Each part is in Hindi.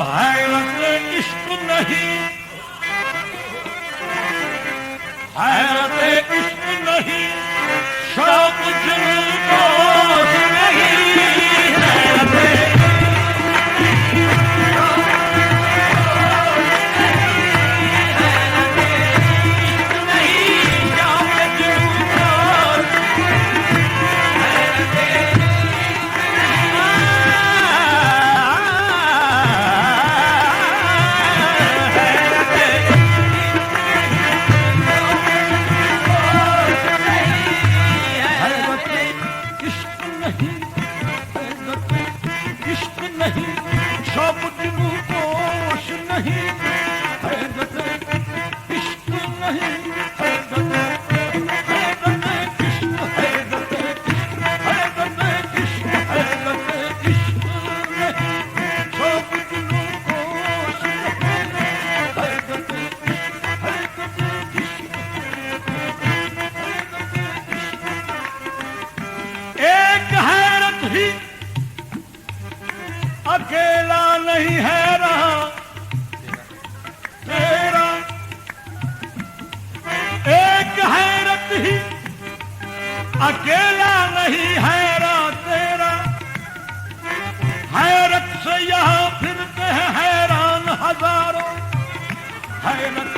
हैरत इश्क नहीं, हैरत इश्क नहीं, शौक जुनून को नहीं, हैरत अकेला नहीं है रहा तेरा, एक हैरत ही अकेला नहीं है रहा तेरा, हैरत से यहाँ फिरते हैं हैरान हजारों, हैरत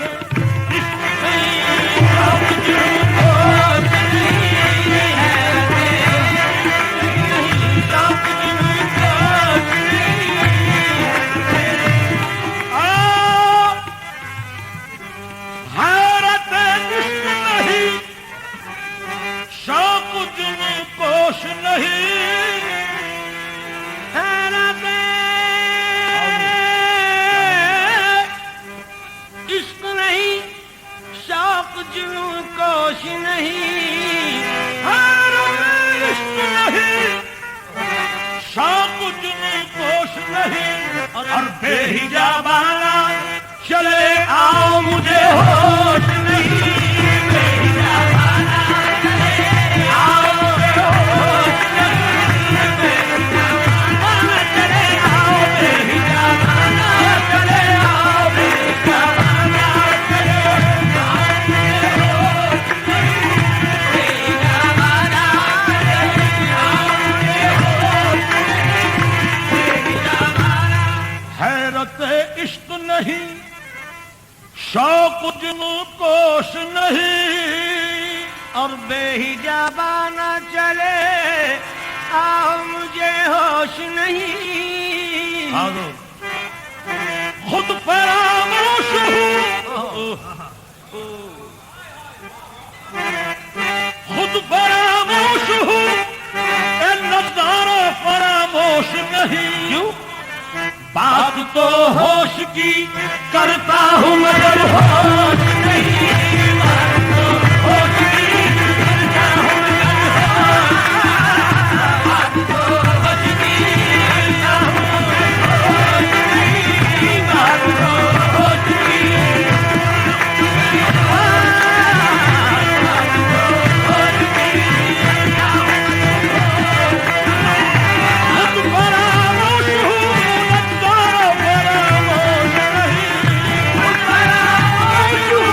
और बेहिजाबाना चले आओ मुझे होश नहीं, बेहिजाबाना चले आओ मुझे होश नहीं, बेहिजाबाना चले आओ, बेहिजाबाना चले आओ, बेहिजाबाना चले आओ मुझे होश नहीं, बेहिजाबाना चले आओ मुझे होश नहीं, हैरत इश्क नहीं, शौक जुनू कोश नहीं, और बेहिजाबाना चले आओ मुझे होश नहीं, खुद फरामोश हूँ, खुद फरामोश हूँ, नज़ारा फरामोश नहीं, बात तो होश की करता हूँ मगर होश नहीं, बात तो होश की करता हूँ मगर बात तो होश की करता हूँ मगर होश नहीं, बात तो होश की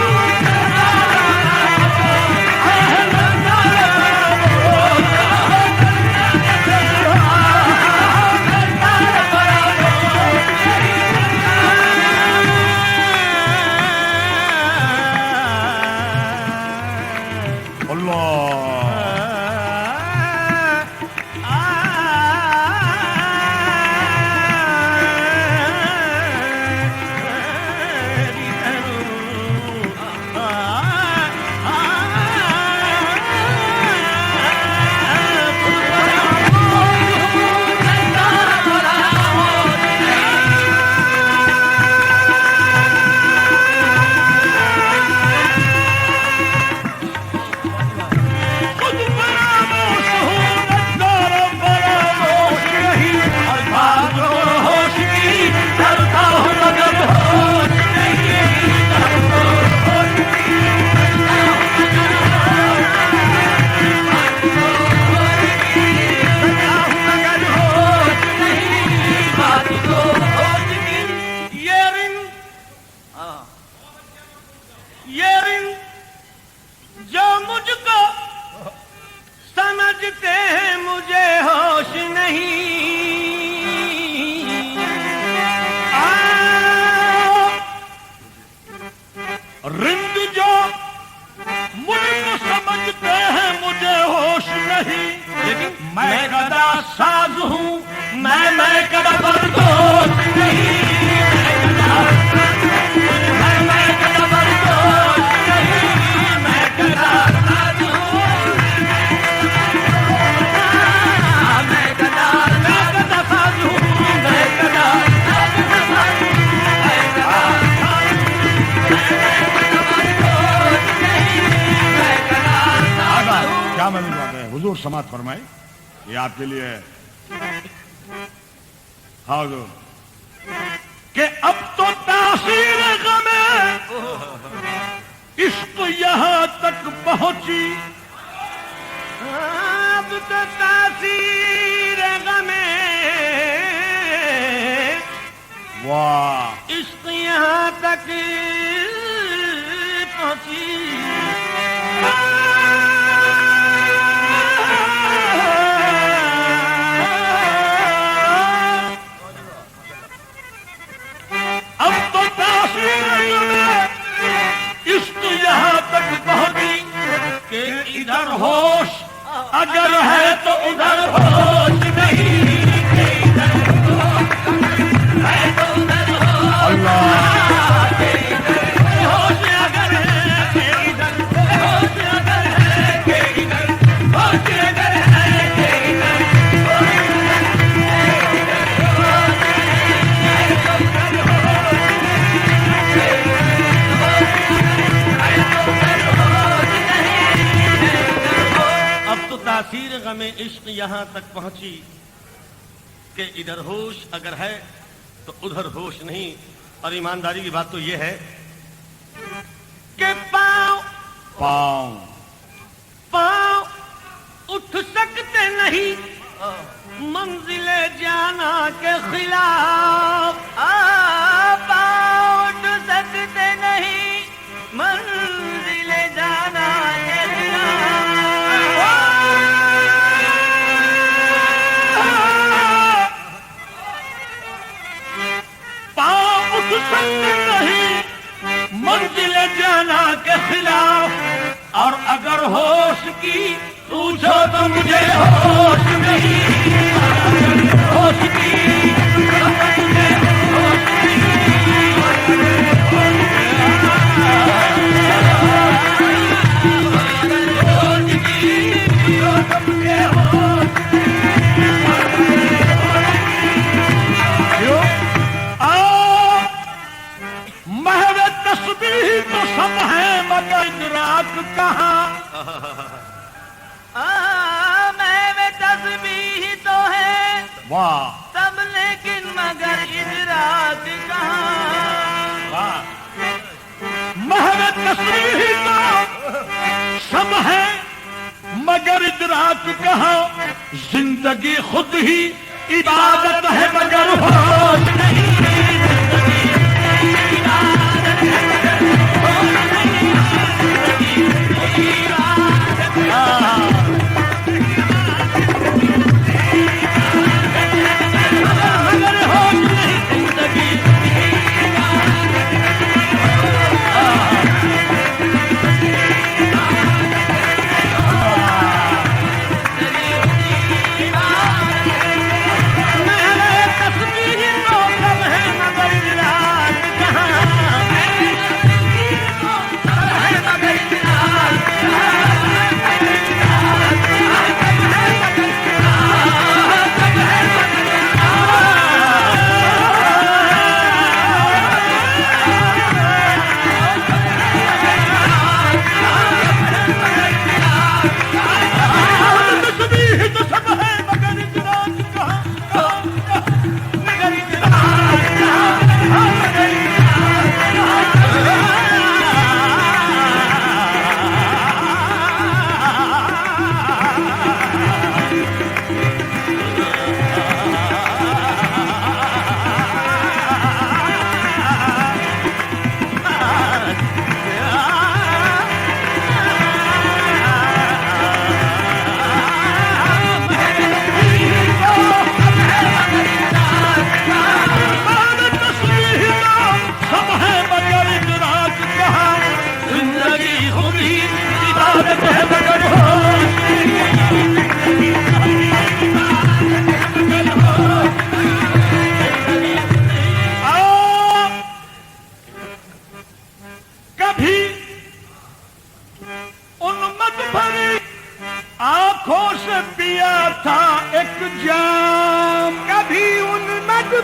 मैं कदा बर्दोश नहीं, मैं कदा बर्दोश नहीं, मैं कदा साधु, मैं कदा साधु, मैं कदा क्या मालूम बात है हुजूर समात फरमाए, ये आपके लिए है। हाँ हुजूर कि अब तो तासीर गमे इश्क यहाँ तक पहुंची, अब तो तासीर गमे वाह इश्क यहाँ तक पहुंची, अब तो तासीर में इश्क यहाँ तक पहुंची कि इधर होश अगर है तो उधर होश नहीं, कि इधर होश है तो उधर होश, कि इधर होश अगर है, कि इधर होश अगर है, कि इधर होश अगर है, कि इधर तासीर गमे इश्क यहाँ तक पहुंची कि इधर होश अगर है तो उधर होश नहीं। और ईमानदारी की बात तो यह है कि पाँव पाँव पाँव उठ सकते नहीं मंजिले जाना के खिलाफ, पाँव उठ सकते नहीं मंजिले जाना के नहीं मंजिल जाना के खिलाफ। और अगर होश की पूछो तो मुझे होश नहीं, होश की पूछो तो मुझे होश तो सब है मगर इदराक कहाँ, मैं तस्बीह तो है वाह सब लेकिन मगर इदराक कहाँ, महव तस्बीह तो सब है मगर इदराक कहाँ, जिंदगी खुद ही इबादत है मगर होश नहीं,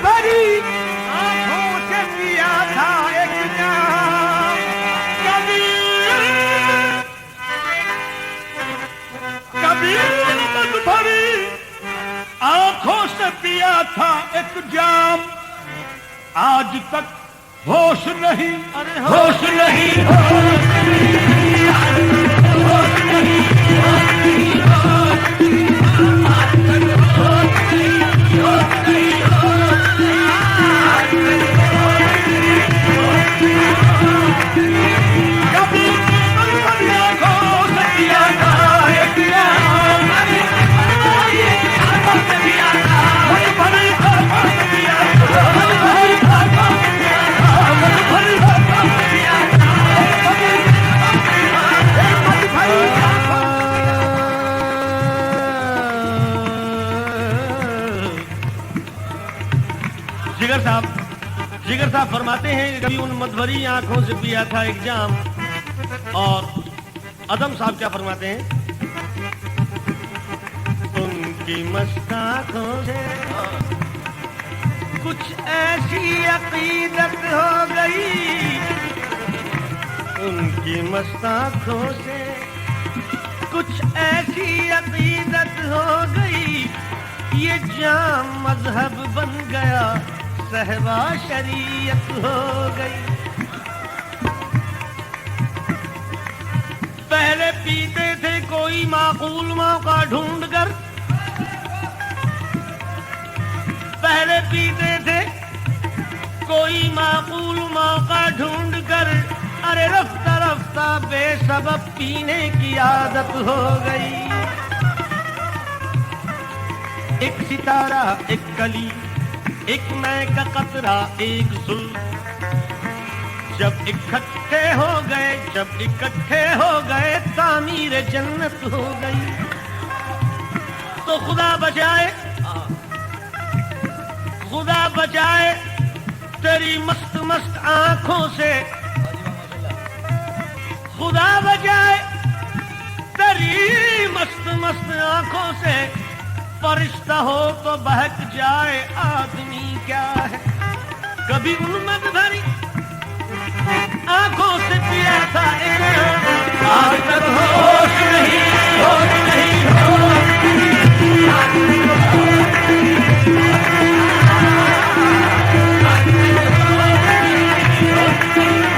भरी आंखों से पिया था एक जाम। कबीर मद भरी आंखों से पिया था एक जाम। आज तक होश नहीं, होश नहीं, होश नहीं, होश नहीं, होश नहीं, होश नहीं, आज तक होश नहीं, होश नहीं, कभी आंखों से पिया था एक जाम। आंखों से पिया था भरी आंखों से पिया था भरी आंखों से पिया था भरी आंखों से पिया था भरी जिगर साहब फरमाते हैं कि कभी उन मधुरी आंखों से पिया था एक जाम। और अदम साहब क्या फरमाते हैं? उनकी मस्त आंखों से कुछ ऐसी अकीदत हो गई, उनकी मस्त आंखों से कुछ ऐसी अकीदत हो गई, ये जाम मजहब बन गया, सहबा शरीयत हो गई। पहले पीते थे कोई माकूल मौका ढूंढ कर, पहले पीते थे कोई माकूल मौका ढूंढ कर, अरे रफ्ता रफ्ता बेसबब पीने की आदत हो गई। एक सितारा एक कली, एक मैं का कतरा एक सुल, जब इकट्ठे हो गए, जब इकट्ठे हो गए तामीर जन्नत हो गई। तो खुदा बचाए, खुदा बचाए तेरी मस्त मस्त आंखों से, खुदा बचाए तेरी मस्त मस्त आंखों से। फरिश्ता हो तो बहक जाए, आदमी क्या है। कभी उन्मत भरी आंखों से पिया था एक जाम। आज तक होश नहीं, होश नहीं, होश नहीं, आज तक होश नहीं, आज तक होश नहीं, होश नहीं,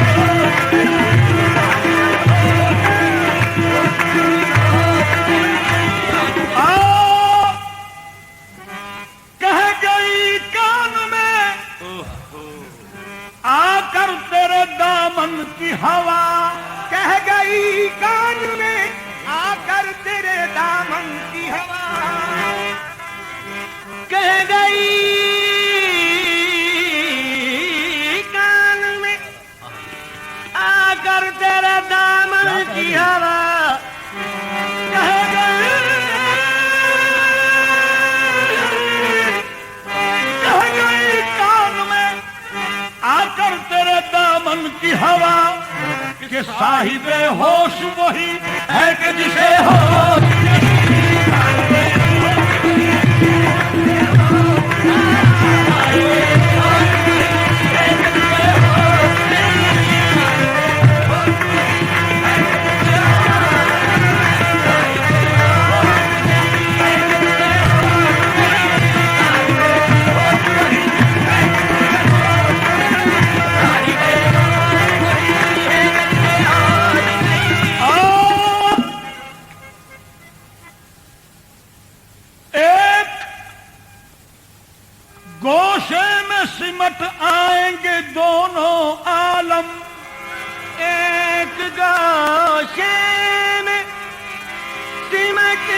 आकर तेरे दामन की हवा, कह गई कान में आकर तेरे दामन की हवा, कह गई कान में आकर तेरे दामन की हवा, कह गई कान में आकर तेरे दामन की हवा, कि साहिबे होश वही है कि जिसे होश गोशे में सिमट आएंगे दोनों आलम, एक गोशे में सिमट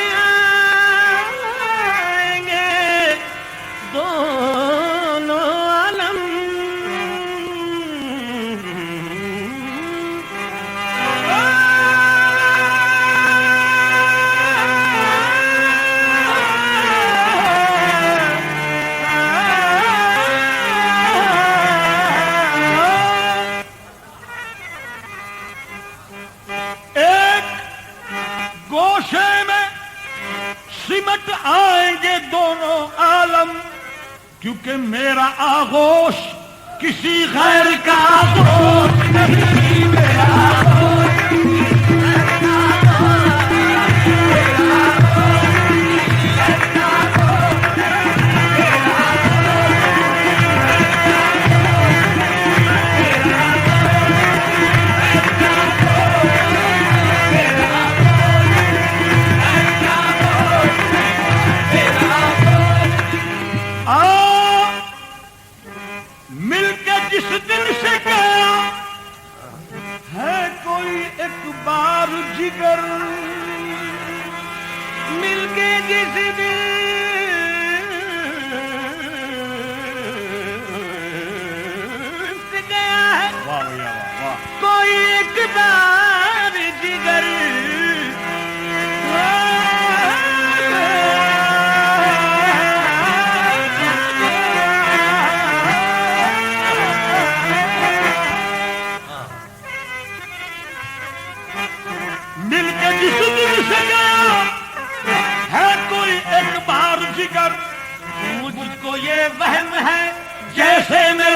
आएंगे दोनों आलम। एक क्योंकि मेरा आगोश किसी गैर का आगोश नहीं, मेरा आगोश जिस दिन से गया है कोई एक बार जिगर, मिलके जिस दिन से गया है वाह भैया वाह। कोई एक बार जिगर, मिलके जिस दिन से गया है कोई एक बार जिगर, मुझको ये वहम है जैसे मैं